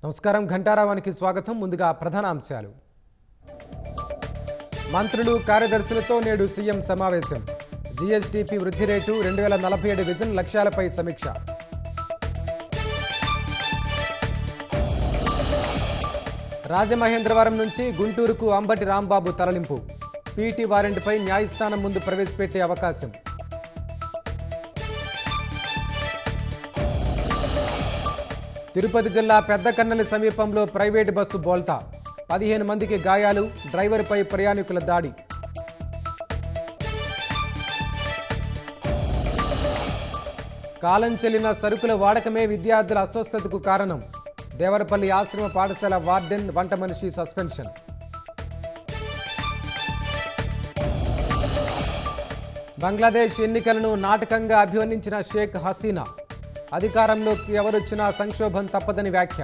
నమస్కారం ఘంటారావానికి స్వాగతం. ముందుగా ప్రధాన అంశాలు. మంత్రులు కార్యదర్శులతో నేడు సీఎం సమావేశం. జీఎస్టీపీ వృద్ధి రేటు 2047 విజన్ లక్ష్యాలపై సమీక్ష. రాజమహేంద్రవరం నుంచి గుంటూరుకు అంబటి రాంబాబు తరలింపు. పీటీ వారెంట్పై న్యాయస్థానం ముందు ప్రవేశపెట్టే అవకాశం. తిరుపతి జిల్లా పెద్దకన్నెల సమీపంలో ప్రైవేటు బస్సు బోల్తా. 15 మందికి గాయాలు. డ్రైవర్పై ప్రయాణికుల దాడి. కాలం చెల్లిన సరుకుల వాడకమే విద్యార్థుల అస్వస్థతకు కారణం. దేవరపల్లి ఆశ్రమ పాఠశాల వార్డెన్ వంట మనిషి సస్పెన్షన్. బంగ్లాదేశ్ ఎన్నికలను నాటకంగా అభివర్ణించిన షేక్ హసీనా. అధికారంలోకి ఎవరొచ్చినా సంక్షోభం తప్పదని వ్యాఖ్య.